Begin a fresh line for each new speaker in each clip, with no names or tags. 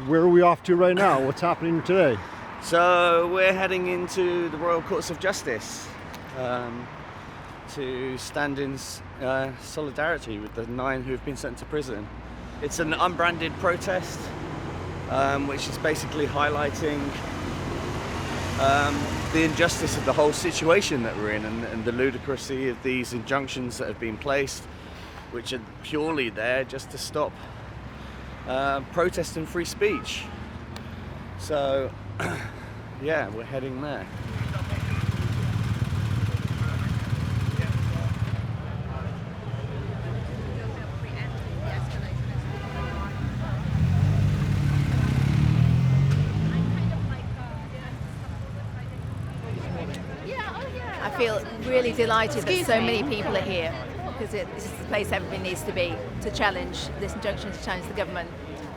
Where are we off to right now? What's happening today?
So we're heading into the Royal Courts of Justice to stand in solidarity with the 9 who have been sent to prison. It's an unbranded protest, which is basically highlighting the injustice of the whole situation that we're in and the ludicrousy of these injunctions that have been placed, which are purely there just to stop protest and free speech. So, yeah, we're heading there.
I feel really delighted that so many people are here, because this is the place everybody needs to be to challenge this injunction, to challenge the government,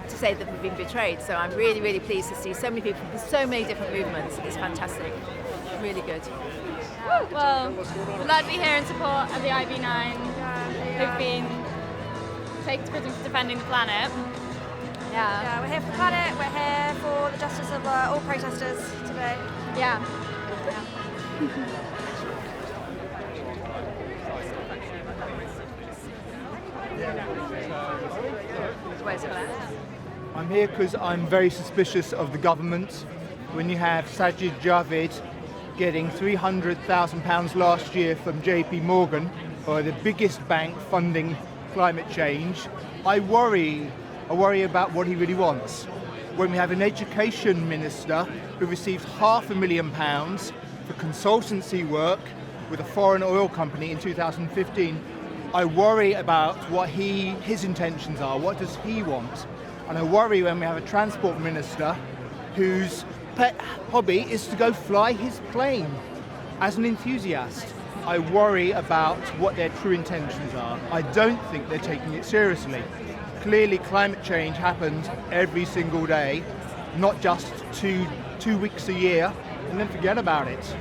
to say that we've been betrayed. So I'm really, really pleased to see so many people from so many different movements. It's fantastic. Really good.
Well, we're glad to be here in support of the IB9 who've been taken to prison for defending the planet.
Yeah, we're here for the planet, we're here for the justice of all protesters today.
Yeah.
I'm here because I'm very suspicious of the government. When you have Sajid Javid getting £300,000 last year from JP Morgan, or the biggest bank funding climate change, I worry about what he really wants. When we have an education minister who receives £500,000 for consultancy work with a foreign oil company in 2015, I worry about what his intentions are. What does he want? And I worry when we have a transport minister whose pet hobby is to go fly his plane as an enthusiast. I worry about what their true intentions are. I don't think they're taking it seriously. Clearly climate change happens every single day, not just two weeks a year, and then forget about it.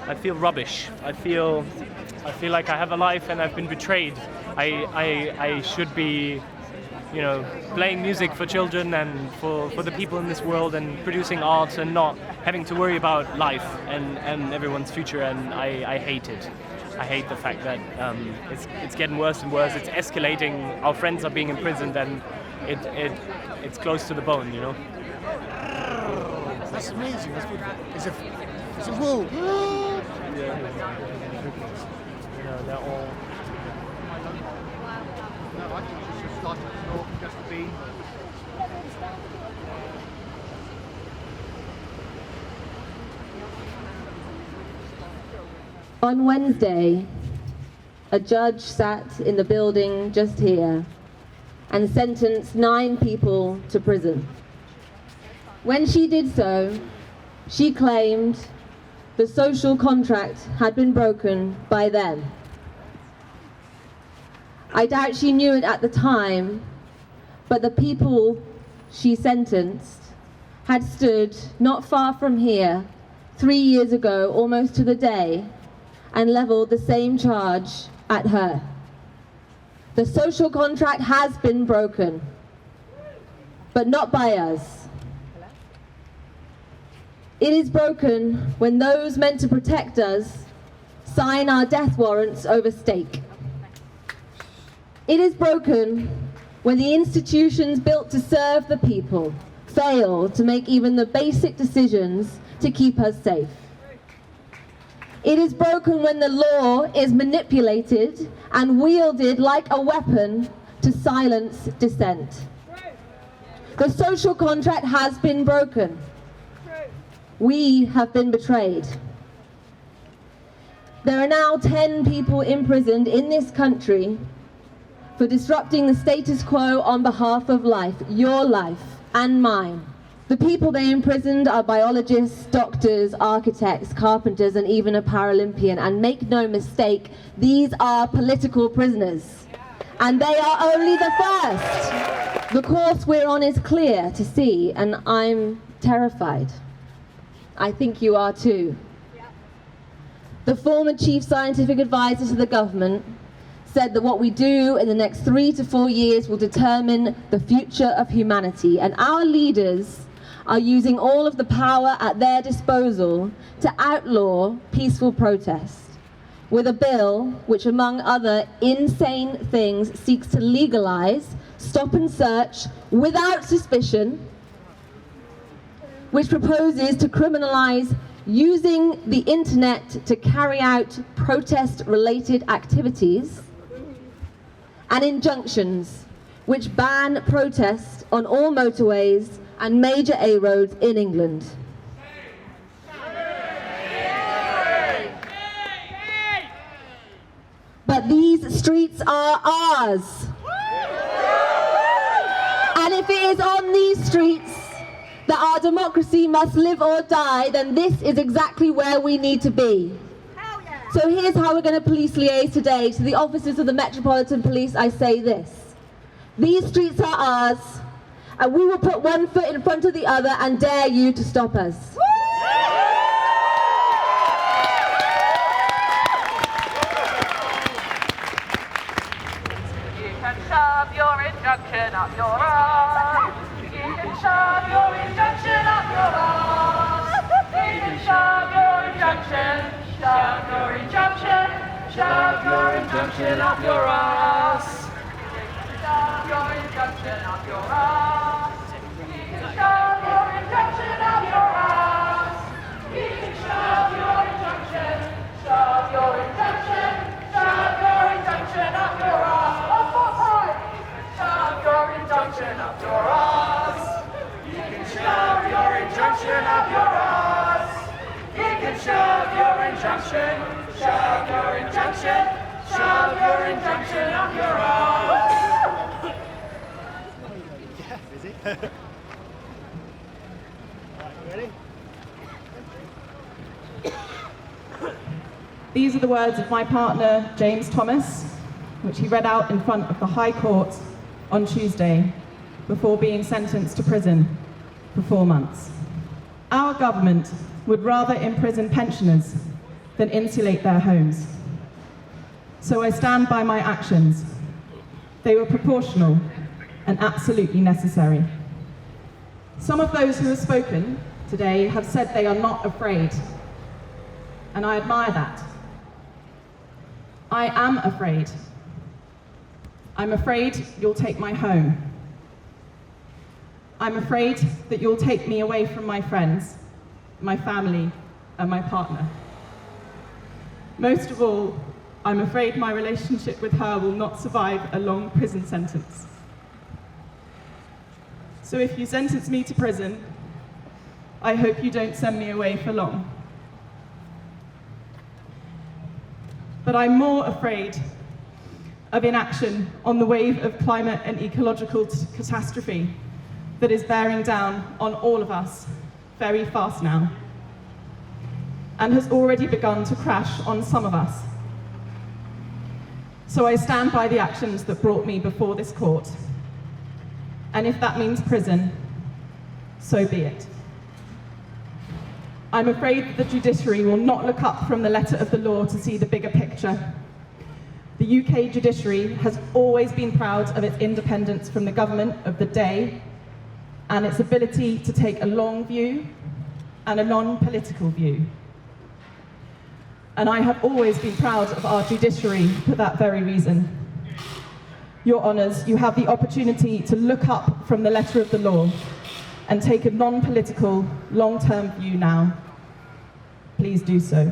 I feel rubbish. I feel like I have a life and I've been betrayed. I should be, playing music for children and for the people in this world and producing art and not having to worry about life and everyone's future, and I hate it. I hate the fact that it's getting worse and worse. It's escalating. Our friends are being imprisoned, and it's close to the bone,
That's amazing. That's beautiful. It's a woo.
They're all.
No, I think you should start at just be.
On Wednesday, a judge sat in the building just here and sentenced 9 people to prison. When she did so, she claimed the social contract had been broken by them. I doubt she knew it at the time, but the people she sentenced had stood not far from here 3 years ago, almost to the day, and leveled the same charge at her. The social contract has been broken, but not by us. It is broken when those meant to protect us sign our death warrants over stake. It is broken when the institutions built to serve the people fail to make even the basic decisions to keep us safe. It is broken when the law is manipulated and wielded like a weapon to silence dissent. The social contract has been broken. We have been betrayed. There are now 10 people imprisoned in this country for disrupting the status quo on behalf of life, your life and mine. The people they imprisoned are biologists, doctors, architects, carpenters, and even a Paralympian. And make no mistake, these are political prisoners. And they are only the first. The course we're on is clear to see, and I'm terrified. I think you are too. The former chief scientific advisor to the government said that what we do in the next 3 to 4 years will determine the future of humanity. And our leaders are using all of the power at their disposal to outlaw peaceful protest with a bill which, among other insane things, seeks to legalize stop and search without suspicion, which proposes to criminalize using the internet to carry out protest-related activities, and injunctions which ban protests on all motorways and major A roads in England. But these streets are ours. And if it is on these streets that our democracy must live or die, then this is exactly where we need to be. So here's how we're going to police liaise today. To the officers of the Metropolitan Police, I say this. These streets are ours, and we will put one foot in front of the other and dare you to stop us.
You can shove your injunction up your arse. You can shove your injunction up your arse. You can shove your injunction. Shove your injunction, shove your injunction up your ass. Shove your injunction up your ass. You can shove your injunction up your ass. You can shove your injunction, shove your injunction, shove your injunction up your ass. One more time. Shove your injunction up your ass. You can shove your injunction up your ass. You can shove your injunction, shove your injunction, shove your injunction up your ass.
Ready?
These are the words of my partner, James Thomas, which he read out in front of the High Court on Tuesday before being sentenced to prison for 4 months. Our government would rather imprison pensioners than insulate their homes. So I stand by my actions. They were proportional and absolutely necessary. Some of those who have spoken today have said they are not afraid, and I admire that. I am afraid. I'm afraid you'll take my home. I'm afraid that you'll take me away from my friends, my family, and my partner. Most of all, I'm afraid my relationship with her will not survive a long prison sentence. So if you sentence me to prison, I hope you don't send me away for long. But I'm more afraid of inaction on the wave of climate and ecological catastrophe that is bearing down on all of us very fast now, and has already begun to crash on some of us. So I stand by the actions that brought me before this court. And if that means prison, so be it. I'm afraid that the judiciary will not look up from the letter of the law to see the bigger picture. The UK judiciary has always been proud of its independence from the government of the day and its ability to take a long view and a non-political view. And I have always been proud of our judiciary for that very reason. Your Honours, you have the opportunity to look up from the letter of the law and take a non-political, long-term view now. Please do so.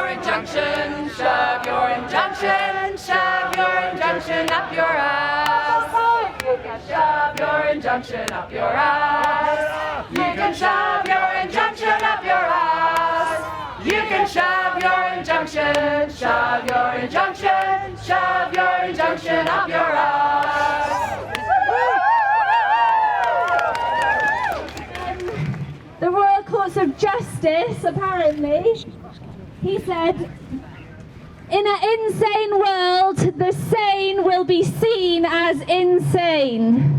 your injunction, shove your injunction, shove your injunction up your ass. You can shove your injunction up your ass. You can shove your injunction up your ass. You can shove your injunction, shove your injunction, shove your injunction up your ass.
The Royal Courts of Justice, apparently, he said, in an insane world, the sane will be seen as insane.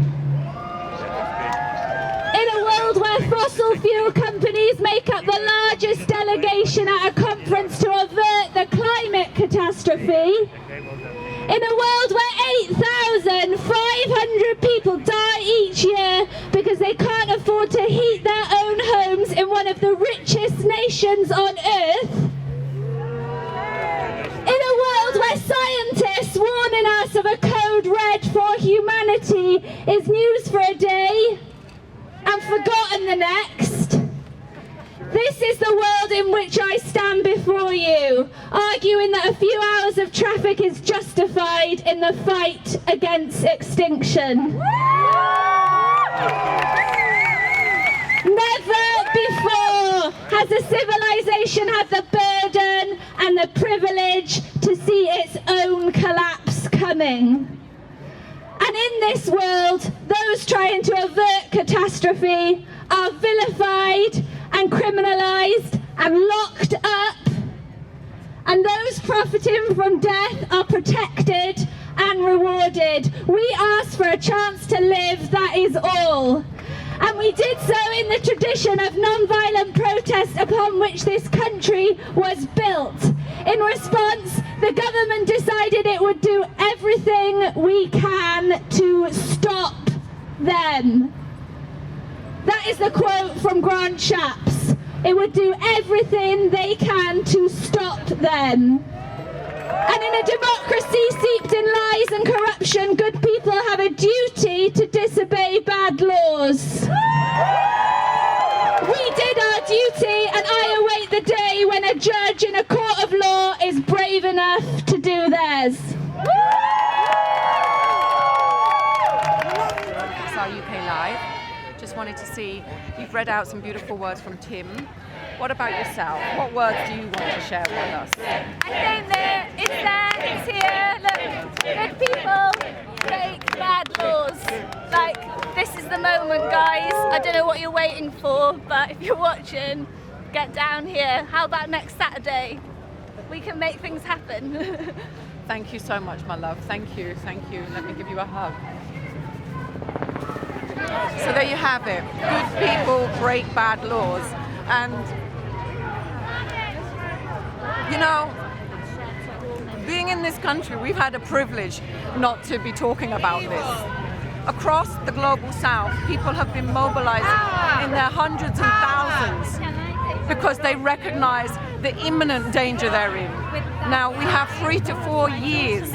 In a world where fossil fuel companies make up the largest delegation at a conference to avert the climate catastrophe, in a world where 8,500 people die each year because they can't afford to heat their own homes in one of the richest nations on earth, in a world where scientists warning us of a code red for humanity is news for a day and forgotten the next, this is the world in which I stand before you, arguing that a few hours of traffic is justified in the fight against extinction. Never before has a civilization had the burden and the privilege to see its own collapse coming. And in this world, those trying to avert catastrophe are vilified and criminalised and locked up, and those profiting from death are protected and rewarded. We asked for a chance to live, that is all. And we did so in the tradition of non-violent protest upon which this country was built. In response, the government decided it would do everything we can to stop them. That is the quote from Grant Shapps. It would do everything they can to stop them. And in a democracy steeped in lies and corruption, good people have a duty to disobey bad laws. We did our duty, and I await the day when a judge in a court of law is brave enough to do theirs.
It's our UK Live. Just wanted to see, you've read out some beautiful words from Tim. What about yourself? What words do you want to share with us?
I think that it's there, it's here. Look, good people break bad laws. Like, this is the moment, guys. I don't know what you're waiting for, but if you're watching, get down here. How about next Saturday? We can make things happen.
Thank you so much, my love. Thank you, thank you. Let me give you a hug. So there you have it. Good people break bad laws. And, you know, being in this country, we've had a privilege not to be talking about this. Across the global south, people have been mobilizing in their hundreds and thousands because they recognize the imminent danger they're in. Now, we have 3 to 4 years.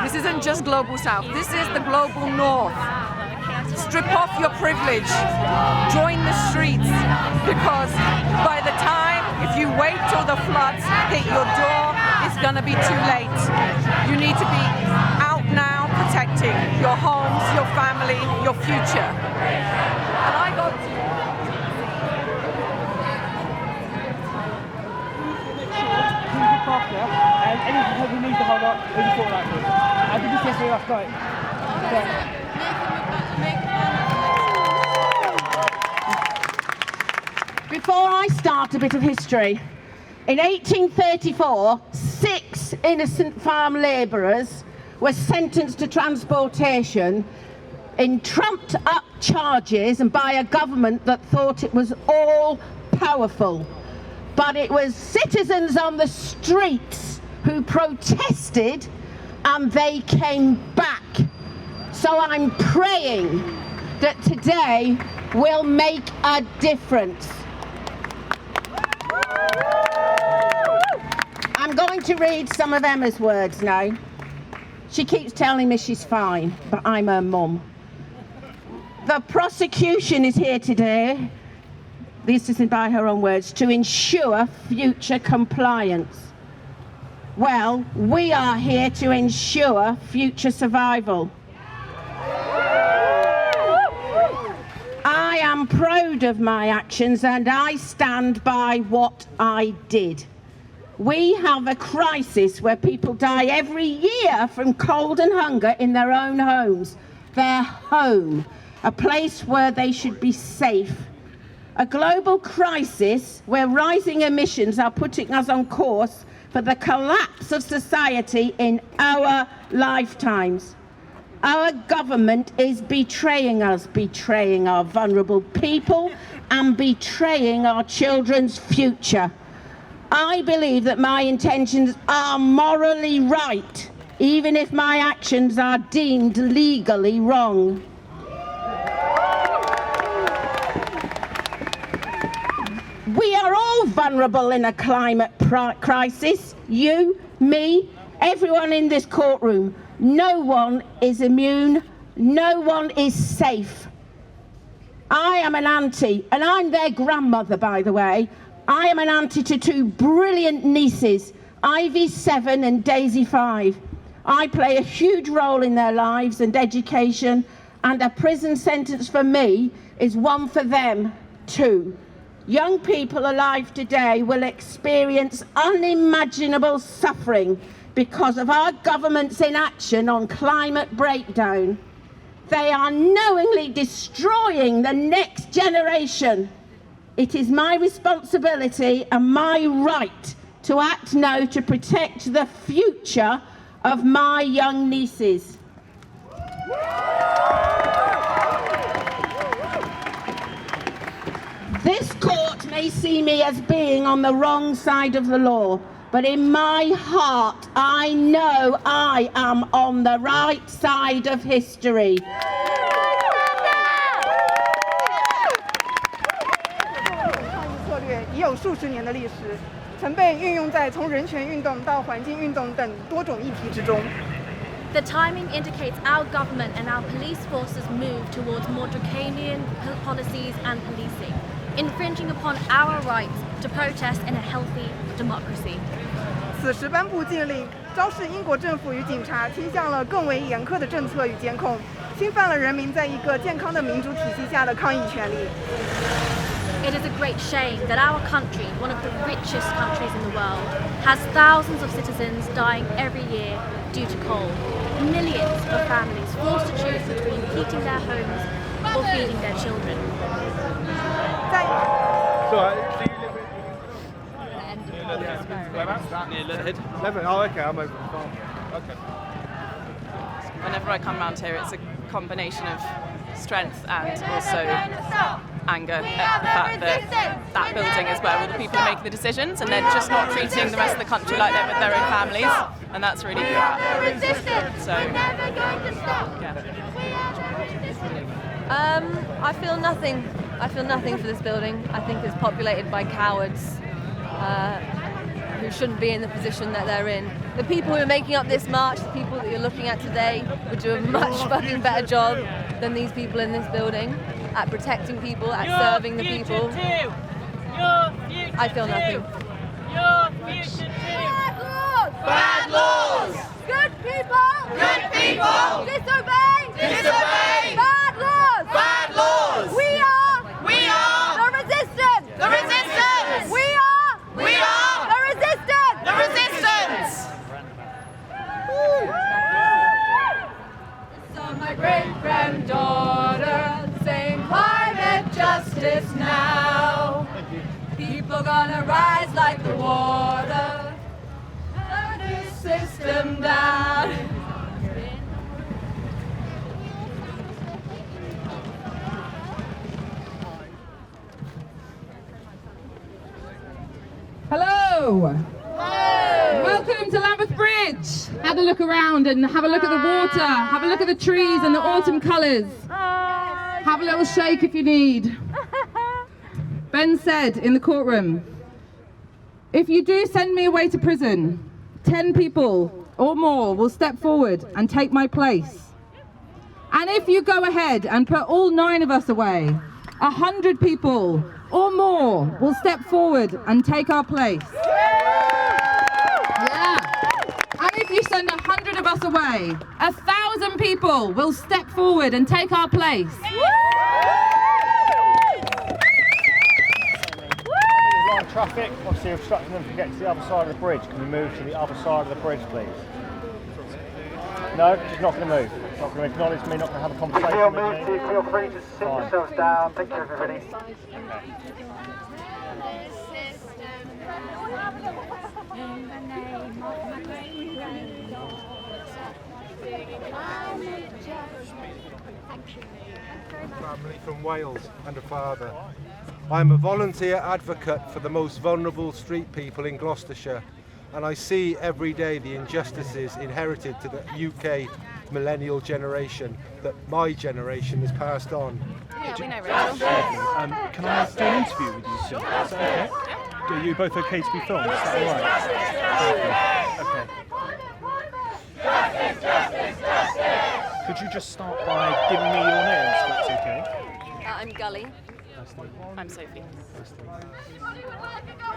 This isn't just global south, this is the global north. Strip off your privilege, join the streets, because by the time, if you wait till the floods hit your door, it's gonna be too late. You need to be out now protecting your homes, your family, your future. And I got to...
And anything we need to hold up, we can sort that for. I did this yesterday last night.
Before I start, a bit of history. In 1834, 6 innocent farm labourers were sentenced to transportation in trumped up charges and by a government that thought it was all powerful. But it was citizens on the streets who protested and they came back. So I'm praying that today will make a difference. I'm going to read some of Emma's words now. She keeps telling me she's fine, but I'm her mum. The prosecution is here today this is by her own words, to ensure future compliance. Well, we are here to ensure future survival. I am proud of my actions and I stand by what I did. We have a crisis where people die every year from cold and hunger in their own homes, their home, a place where they should be safe. A global crisis where rising emissions are putting us on course for the collapse of society in our lifetimes. Our government is betraying us, betraying our vulnerable people and betraying our children's future. I believe that my intentions are morally right, even if my actions are deemed legally wrong. We are all vulnerable in a climate crisis. You, me, everyone in this courtroom. No one is immune. No one is safe. I am an auntie, and I'm their grandmother, by the way. I am an auntie to two brilliant nieces, Ivy 7 and Daisy 5. I play a huge role in their lives and education, and a prison sentence for me is one for them too. Young people alive today will experience unimaginable suffering because of our government's inaction on climate breakdown. They are knowingly destroying the next generation. It is my responsibility and my right to act now to protect the future of my young nieces. This court may see me as being on the wrong side of the law, but in my heart, I know I am on the right side of history.
策略已有数十年的历史，曾被运用在从人权运动到环境运动等多种议题之中。
The timing indicates our government and our police forces move towards more draconian policies and policing, infringing upon our rights to protest in a healthy democracy.
此时颁布禁令，昭示英国政府与警察倾向了更为严苛的政策与监控，侵犯了人民在一个健康的民主体系下的抗议权利。
It is a great shame that our country, one of the richest countries in the world, has thousands of citizens dying every year due to cold. Millions of families forced to choose between heating their homes or feeding their children.
Whenever I come around here, it's a combination of strength and also anger at the fact that that building is where all the people are making the decisions and they're just not treating the rest of the country like they're with their own families, and that's really bad. So, yeah.
I feel nothing. I feel nothing for this building. I think it's populated by cowards who shouldn't be in the position that they're in. The people who are making up this march, the people that you're looking at today, would do a much fucking better job than these people in this building at protecting people, at serving the people. I feel nothing.
Your future too. Bad laws. Good people. Good people. Disobey. Disobey. Bad laws. Bad laws. We are the resistance. The resistance. We are the resistance. The resistance. So my great granddaughter saying climate justice now. People gonna rise like the water. Burn this system down.
Hello. Welcome to Lambeth Bridge. Have a look around and have a look at the water. Have a look at the trees and the autumn colours. Have a little shake if you need. Ben said in the courtroom, if you do send me away to prison, 10 people or more will step forward and take my place. And if you go ahead and put all 9 of us away, 100 people or more will step forward and take our place? Yeah. And if you send 100 of us away, 1,000 people will step forward and take our place.
Line traffic, obviously obstructing them from getting to the other side of the bridge. Can we move to the other side of the bridge, please? No, just not going to move. Not going to acknowledge me, not going to have a conversation with me.
Feel free to sit yourselves down. Thank you, everybody.
Family from Wales and a father. I'm a volunteer advocate for the most vulnerable street people in Gloucestershire, and I see every day the injustices inherited to the UK millennial generation that my generation has passed on.
Yeah, we know Rachel.
Can I do an interview with you soon? Is that okay? Are you both okay to be filmed? Is that alright? Okay. Could you just start by giving me your names, if that's okay?
I'm Gully.
I'm Sophie.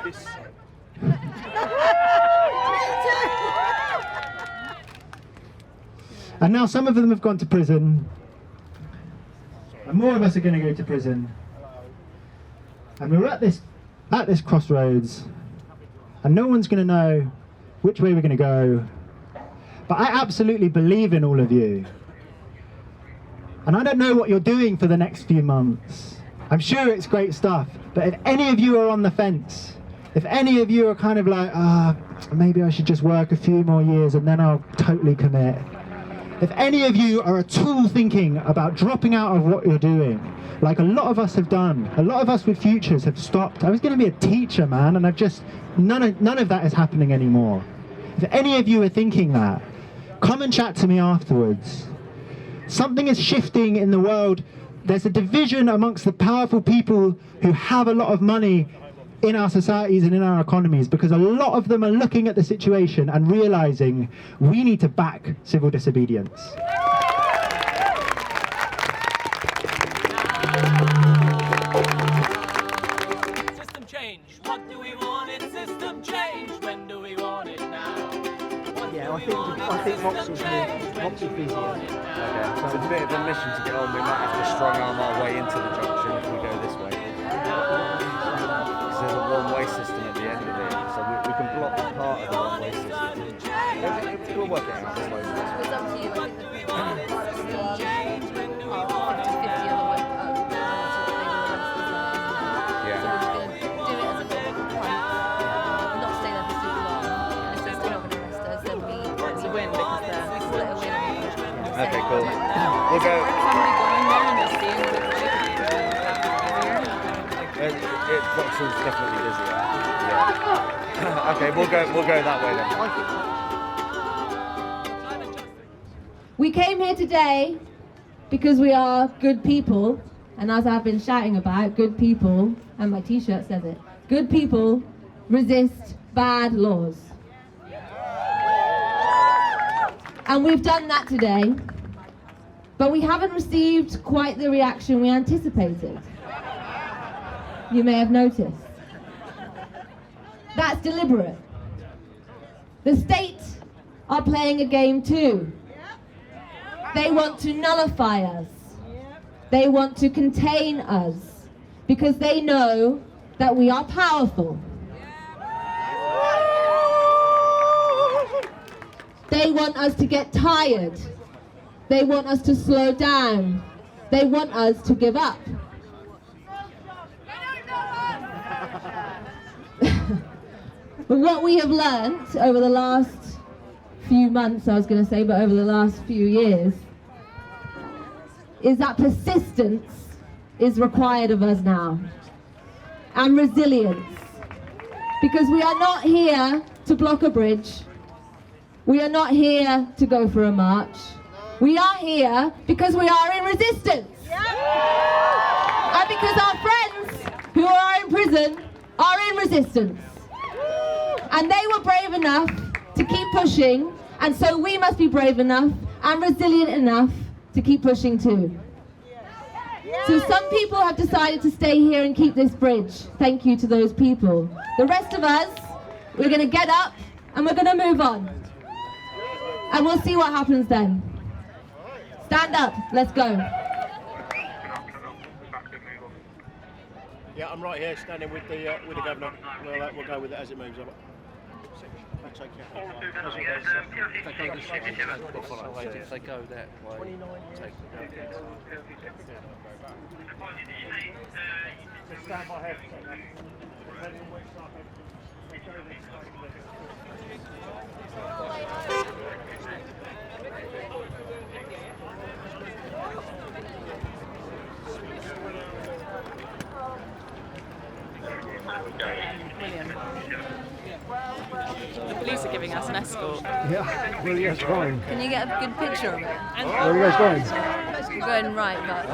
This.
And now some of them have gone to prison, and more of us are going to go to prison. And we're at this crossroads, and no one's going to know which way we're going to go. But I absolutely believe in all of you. And I don't know what you're doing for the next few months. I'm sure it's great stuff, but if any of you are on the fence, if any of you are kind of like, maybe I should just work a few more years and then I'll totally commit. If any of you are at all thinking about dropping out of what you're doing, like a lot of us have done, a lot of us with futures have stopped. I was going to be a teacher, man, and I've just, none of that is happening anymore. If any of you are thinking that, come and chat to me afterwards. Something is shifting in the world. There's a division amongst the powerful people who have a lot of money in our societies and in our economies, because a lot of them are looking at the situation and realizing we need to back civil disobedience.
System change. What do we want in system change? When do we want it now?
Yeah, I think Vauxhall's busier.
Okay, so it's a bit of a mission to get on. We might have to strong arm our way into the junction if we go this way. Because there's a one-way system at the end of it, so we can block part of the one-way system. We'll work it out slowly.
It's up to you. I think
Okay, cool. We'll go.
Somebody going there and just seeing what it's like.
Vauxhall's definitely busier. Yeah. Okay, we'll go that way then.
We came here today because we are good people, and as I've been shouting about, good people, and my t-shirt says it, good people resist bad laws. And we've done that today, but we haven't received quite the reaction we anticipated. You may have noticed. That's deliberate. The state are playing a game too. They want to nullify us. They want to contain us because they know that we are powerful. They want us to get tired. They want us to slow down. They want us to give up. But what we have learnt over the last few months, I was going to say, but over the last few years, is that persistence is required of us now. And resilience. Because we are not here to block a bridge. We are not here to go for a march. We are here because we are in resistance. And because our friends who are in prison are in resistance. And they were brave enough to keep pushing, and so we must be brave enough and resilient enough to keep pushing too. So some people have decided to stay here and keep this bridge. Thank you to those people. The rest of us, we're going to get up and we're going to move on. And we'll see what happens then. Stand up, let's go.
Yeah, I'm right here standing with the governor. We'll go with it as it moves. Take care.
If they go that way, take
Stand by here.
Brilliant. The police are giving us an escort.
Yeah, where are you guys going?
Can you get a good picture of it?
Where are you guys going?
We're going right, but...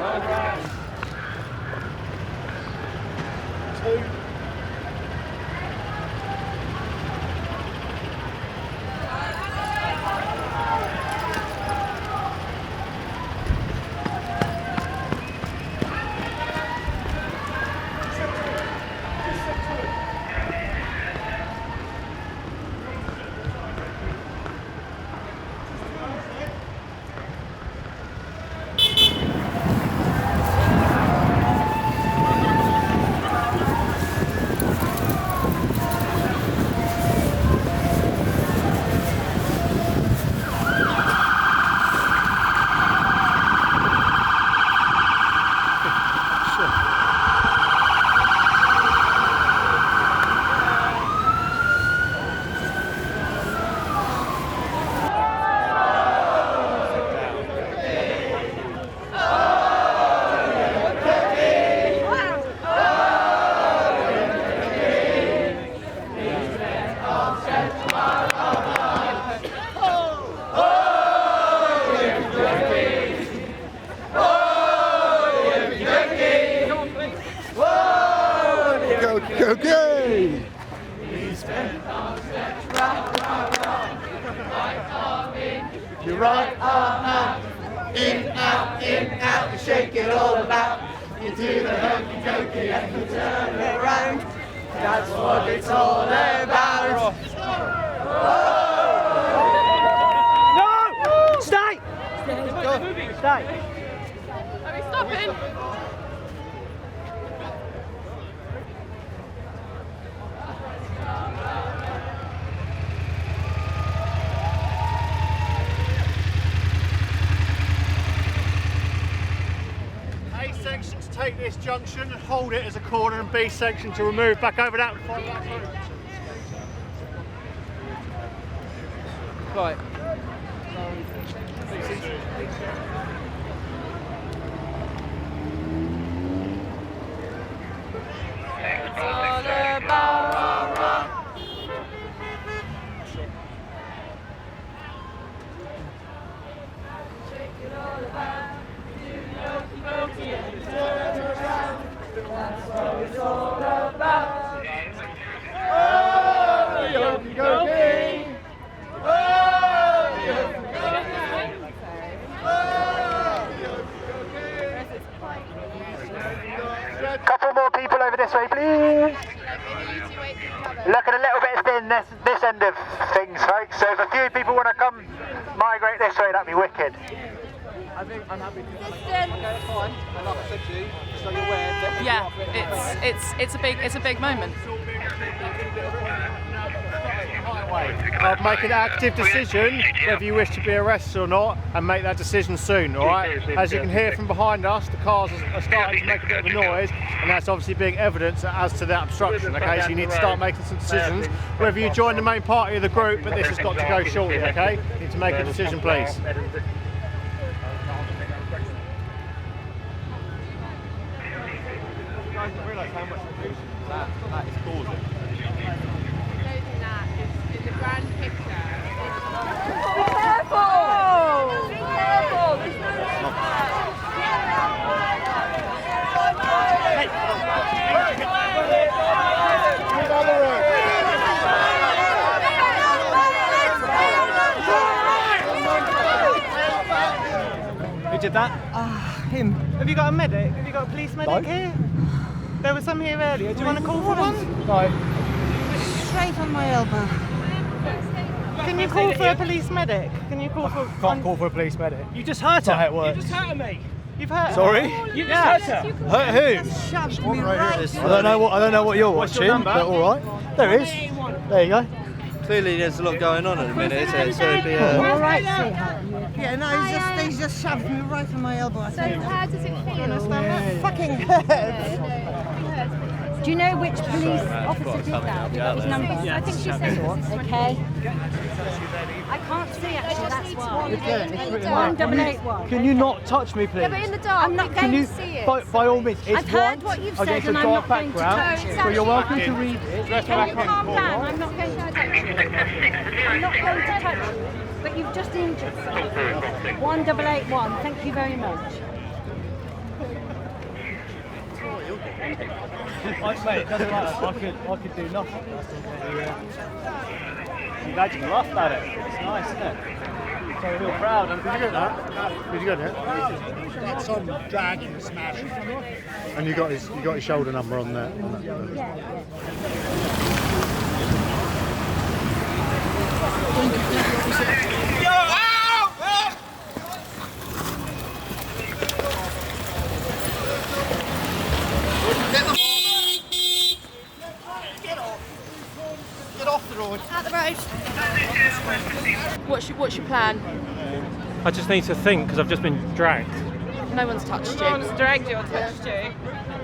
Okay.
Your right arm out, in, out, you shake it all about. You do the hokey dokey and you turn it around. That's what it's all about.
No! Stay! Stay.
Are we stopping?
A section to take this junction and hold it as a corner, and B section to remove back over that.
Right.
It's all about. Shake it all about. That's what it's all about. Oh, yogi yogi. Oh, yogi yogi.
Couple more people over this way, please. Looking a little bit thin this end of things, folks. So if a few people want to come migrate this way, that'd be wicked.
I think I'm happy to okay, fine. And like I said to you, so you're aware that
it's a big moment.
I'll make an active decision whether you wish to be arrested or not, and make that decision soon, alright? As you can hear from behind us, the cars are starting to make a bit of a noise, and that's obviously being evidence as to that obstruction, okay? So you need to start making some decisions, whether you join the main party of the group, but this has got to go shortly, okay? You need to make a decision, please.
I didn't realise how much abuse that is causing.
In the grand picture.
Be careful! Be careful! There's no
Who did that?
him. Have you got a medic? Have you got a police medic here? There was some here earlier. Do you want to call for one?
No.
Straight on my elbow. Can you call for a police medic? Can you call for...
Can't call for a police medic.
You just hurt
That's not how it works.
You just hurt me. You've hurt her.
Sorry?
You just hurt her.
Hurt who?
Shoved me right.
I don't know what you're
What's
watching.
your number?
But all right. There is. There you go.
Clearly there's a lot going on at the minute, isn't it? So it'd be
All right, sweetheart. Yeah, no, he's just shoved me right on my elbow.
So how does it feel?
That fucking hurts.
Do you know which police officer did that? His number?
I think she said
Okay. I can't see actually, that's why.
You can. It's written there.
1881.
Can you not touch me, please?
Yeah, but in the dark,
I'm not
Can
going
you,
to see it.
by all means, it's
I've heard
white
what you've
against
said
a
and I'm
dark
not going to
background,
touch it.
so you're welcome to read it.
Can you calm down? I'm not going to touch you. I'm not going to touch you. But you've just injured someone. 1881. Thank you very much.
Mate, it doesn't matter. I could do nothing. I'm glad you laughed at it. It's nice, isn't it? So I feel proud. Did you get that? Did you get it?
That's some dragging and smashing.
And you got his shoulder number on there.
Get off the road.
Out the road.
What's your plan?
I just need to think because I've just been dragged.
No one's touched you.
No one's dragged you or touched you.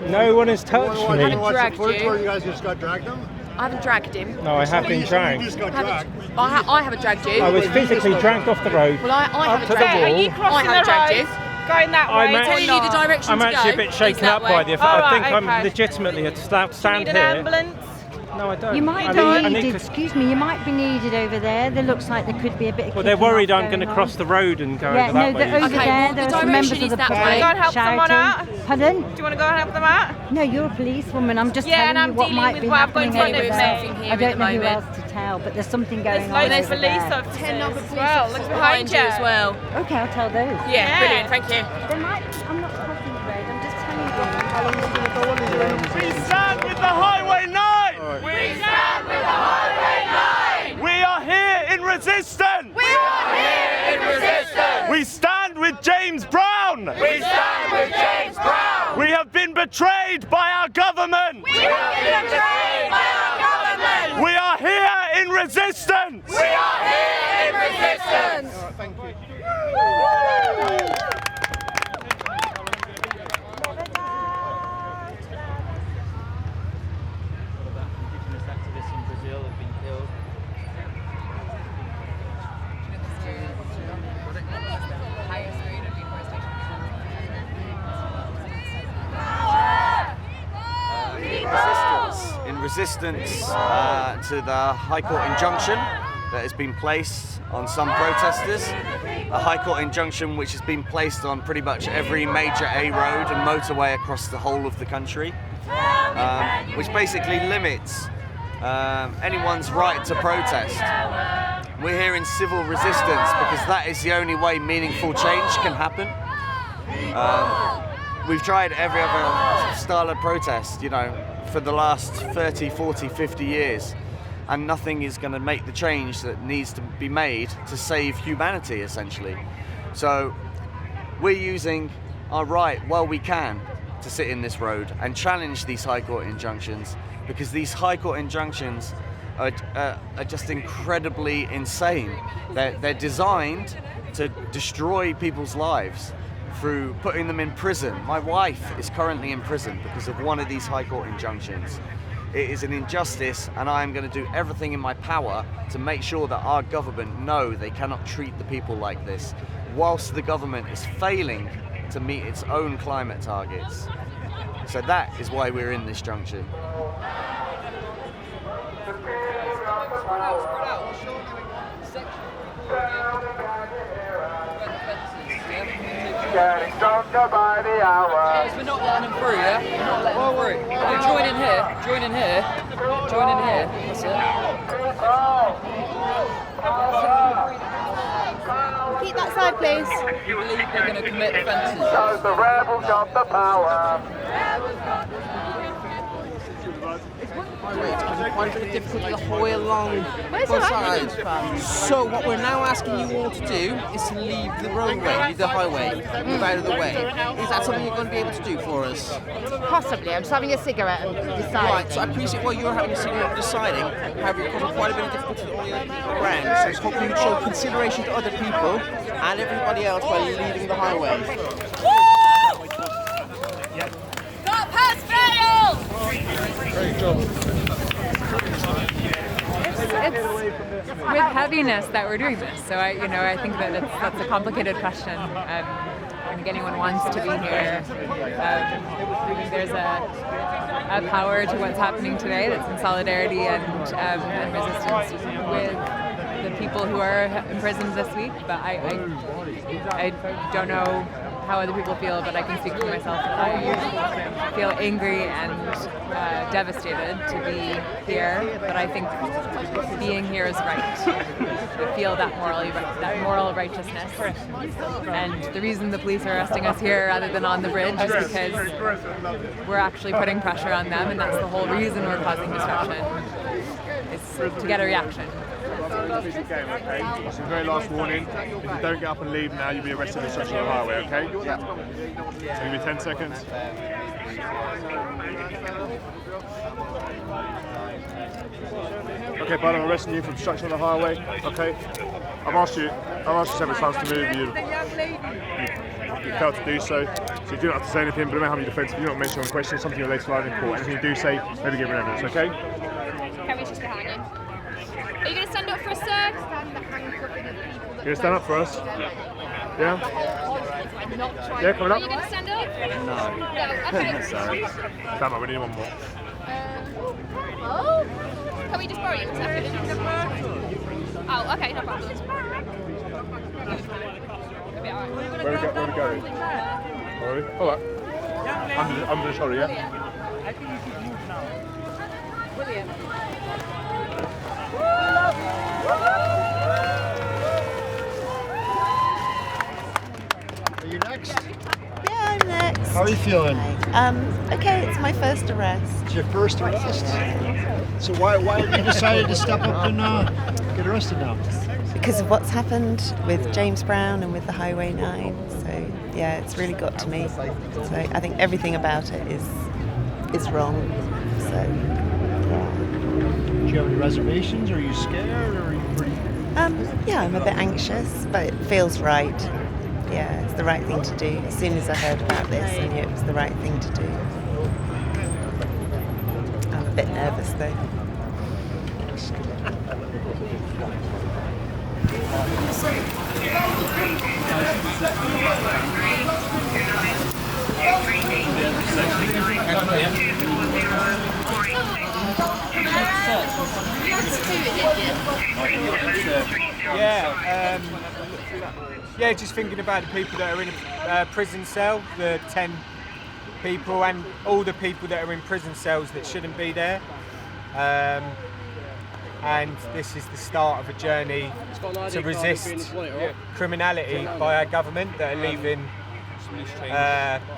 No one has touched
I
me.
haven't dragged you.
You guys just got dragged on?
I haven't dragged him.
No, I have been dragged.
I haven't dragged you.
I was physically dragged off the road.
Well, I
up
haven't
to the
dragged you.
wall.
Are you crossing
I haven't
the
dragged
road?
you.
Going that way?
telling you the direction
I'm
to
actually
go
a bit
is
shaken
that
up by
way.
the.
All
I
right,
think I'm
okay.
legitimately to stand
Need an
here.
ambulance?
No, I don't.
You might
I
be
need
needed,
to-
excuse me, you might be needed over there. There looks like there could be a bit of
Well, they're
kicking off
worried I'm going to
on.
cross the road and go
Yeah,
over that
no,
way.
they're over
Okay,
there.
well,
There
the
are some members
direction
of the
is that
public
way.
Go and help someone
shouting.
out?
Pardon?
Do you want to go and help them out?
No, you're a policewoman. I'm just
Yeah, and
telling
I'm
you what
dealing
might
with
be
what I've got in
happening
front
over
of
there.
me.
Here
I
at
don't
the
know who
moment.
else to tell, but there's something
There's
going on
loads of
over
police
there.
officers
10 other
as
police
well.
officers
Look
behind
behind
you as well.
Okay, I'll tell those.
Yeah, brilliant, thank you.
There might be, I'm not crossing the road, I'm just telling you how long it's going to go on.
We stand with the Highway 9! We stand with the Highway 9! We are here in resistance! We are here in resistance! We stand with James Brown! We stand with James Brown! We have been betrayed by our government! We have been betrayed by our government! We are here in resistance! We are here in resistance!
Thank you.
Indigenous activists in Brazil have been killed. In resistance to the High Court injunction that has been placed on some protesters, a High Court injunction which has been placed on pretty much every major A road and motorway across the whole of the country, which basically limits anyone's right to protest. We're here in civil resistance because that is the only way meaningful change can happen. We've tried every other style of protest, you know, for the last 30, 40, 50 years, and nothing is going to make the change that needs to be made to save humanity, essentially. So we're using our right while we can to sit in this road and challenge these High Court injunctions, because these High Court injunctions are just incredibly insane. They're designed to destroy people's lives through putting them in prison. My wife is currently in prison because of one of these High Court injunctions. It is an injustice, and I am going to do everything in my power to make sure that our government know they cannot treat the people like this, whilst the government is failing to meet its own climate targets. So that is why we're in this junction.
Getting stronger by the hour.
We're not letting them through, yeah? We're not letting them through. Oh, join in here. Join in here. Join in here. That's it.
Keep that side
please.
We believe they're going to commit offences.
So the rebels got the power.
It's causing quite a bit of difficulty the whole along
Where's
both
that?
sides. So what we're now asking you all to do is to leave the roadway, leave the highway, move out of the way. Is that something you're going to be able to do for us?
Possibly. I'm just having a cigarette and deciding.
Right, so I appreciate while you're having a cigarette and deciding, however, you're causing quite a bit of difficulty to all the other people around. So I was hoping you'd show consideration to other people and everybody else while you're leaving the highway.
Got past fail!
Great job.
It's with heaviness that we're doing this. So I think that that's a complicated question. I think anyone wants to be here. There's a power to what's happening today that's in solidarity and resistance with the people who are imprisoned this week. But I don't know how other people feel, but I can speak for myself. I feel angry and devastated to be here, but I think being here is right. I feel that moral righteousness. And the reason the police are arresting us here rather than on the bridge is because we're actually putting pressure on them, and that's the whole reason we're causing disruption. It's to get a reaction.
It's the very last warning. If you don't get up and leave now, you'll be arrested on the section of the highway, okay? So give me 10 seconds. Okay, but I'm arresting you for obstruction of the highway, okay? I've asked you several times to move. You failed to do so. So you do not have to say anything, but it may harm your defence if you don't mention on question something you'll later live in court. Anything you do say, maybe give evidence, okay?
Kerry's just behind you. Are you going to stand up for us, sir?
You're going to stand up for us? Yeah? Yeah, coming up?
Are you going to stand up?
No.
No, okay.
Sorry. Stand up, we need one more.
Oh? Can we just borrow you a second? Oh, okay, no problem.
Where are we going? Alright. Under the shoulder, yeah?
William.
Are you next?
Yeah, I'm next.
How are you feeling?
Okay, it's my first arrest.
It's your first arrest? So why have you decided to step up and get arrested now?
Because of what's happened with James Brown and with the Highway 9. So yeah, it's really got to me. So I think everything about it is wrong. So yeah.
Do you have any reservations? Are you scared or are you pretty?
Yeah, I'm a bit anxious, but it feels right. Yeah, it's the right thing to do. As soon as I heard about this, I knew it was the right thing to do. I'm a bit nervous though.
Yeah, just thinking about the people that are in a prison cell, the 10 people and all the people that are in prison cells that shouldn't be there. And this is the start of a journey to resist criminality by our government that are leaving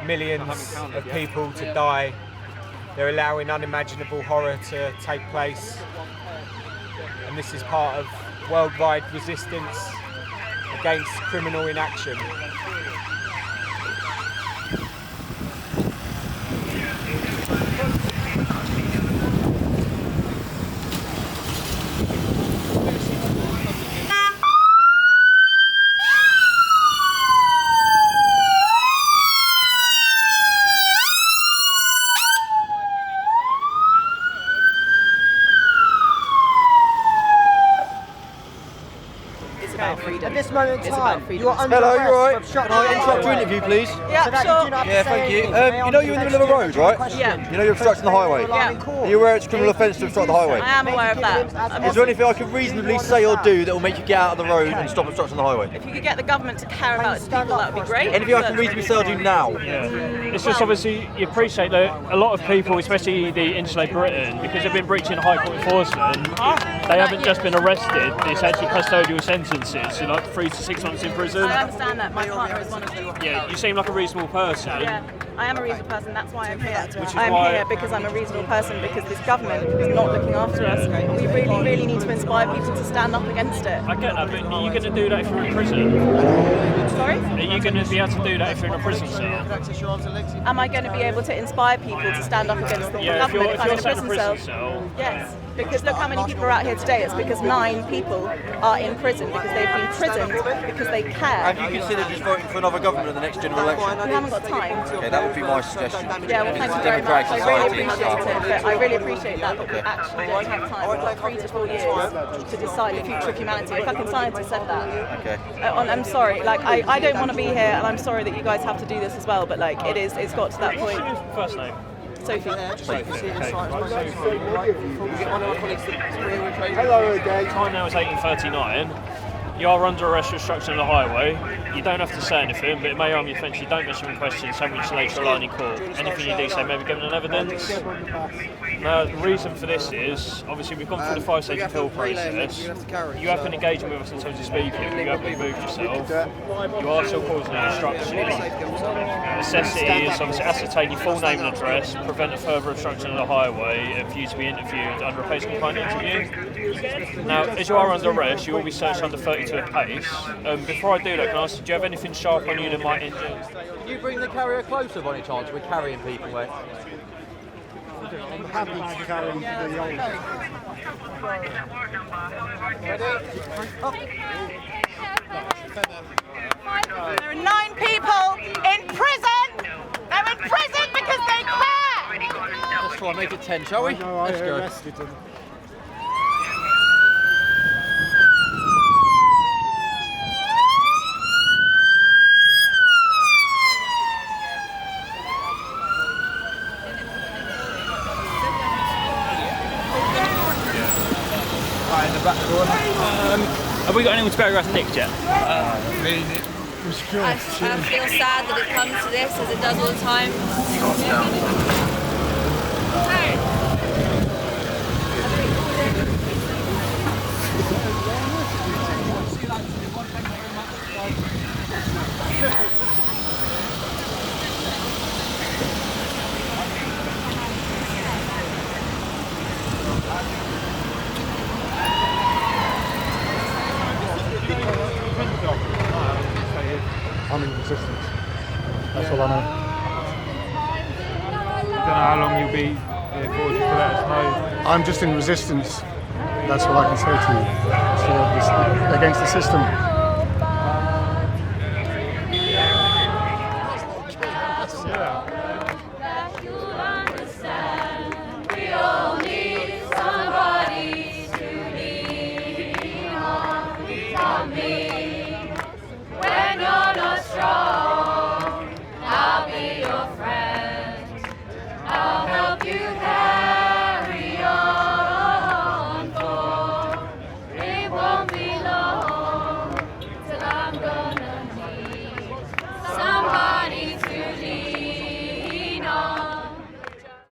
millions of people to die. They're allowing unimaginable horror to take place. And this is part of worldwide resistance against criminal inaction.
At this moment in time, you are under
Hello,
arrest
you alright?
for obstruction
Can I
of the
interrupt your
highway.
interview, please?
Yeah, so that
sure.
you do not
Yeah,
have to
thank
say
you.
anything.
You know you're in the middle of a road, right?
Yeah.
You know you're obstructing the highway?
Yeah.
Are you aware it's a criminal offence to obstruct the highway?
I am aware of that.
Is there anything I can reasonably say or do that will make you get out of the road and stop obstructing the highway?
If you could get the government to care about its people, that would be great.
Anything I can reasonably say or do now?
Yeah. It's just obviously you appreciate that a lot of people, especially the interstate Britain, because they've been breaching high court enforcement, they haven't just been arrested, it's actually custodial sentences, so like 3 to 6 months in prison.
I understand that. My partner is one of them.
Yeah, you seem like a reasonable person.
Yeah, I am a reasonable person. That's why I'm here.
Which is
I'm
why-
here because I'm a reasonable person, because this government is not looking after us. And we really, really need to inspire people to stand up against it.
I get that, but are you going to do that if you're in prison?
Sorry?
Are you going to be able to do that if you're in a prison cell?
Am I going to be able to inspire people to stand up against the
Yeah,
government
if
I'm
you're
in a
sat in
prison cell? Yes, because look how many people are out here today. It's because 9 people are in prison because they've been prisoned because they care.
Have you considered just voting for another government in the next general election?
We haven't got time.
Okay, that would be my suggestion.
Yeah, well,
It's
thank
a
you very much.
democratic
I really
society and
appreciate
stuff.
it, but I really appreciate that, but we actually don't have time. We've got 3 to 4 years to decide the future of humanity. A fucking scientist said that.
Okay.
I'm sorry, like, I don't want to be here, and I'm sorry that you guys have to do this as well, but like, it's got to that point.
First name?
Sophie.
Hello again. Time now is 8:39. You are under arrest for obstruction of the highway. You don't have to say anything, but it may harm your offence. You don't mention questions, something which later line in court. Anything you do say may be given an evidence. Now, the reason for this is, obviously we've gone through the 5-stage appeal process. You have been engaging with us in terms of speaking, you haven't removed yourself. You are still causing an obstruction. Necessity is obviously ascertain your full name and address, prevent a further obstruction of the highway, and for you to be interviewed under a police complaint interview. Now, as you are under arrest, you will be searched under 32 at pace. Before I do that, can I ask, do you have anything sharp on you that might injure?
Can you bring the carrier closer by any chance? We're carrying people, mate.
I'm happy to carry on to the old.
There are 9 people in prison! They're in prison because they care!
Let's try and make it 10, shall we? Let's go.
Right, in the back door. Have we got anyone to photograph Nick yet?
I feel sad that it comes to this, as it does all the time.
I'm in resistance. That's all I know.
I don't know how long you'll be here for, just to let us know.
I'm just in resistance. That's all I can say to you. So it's against the system.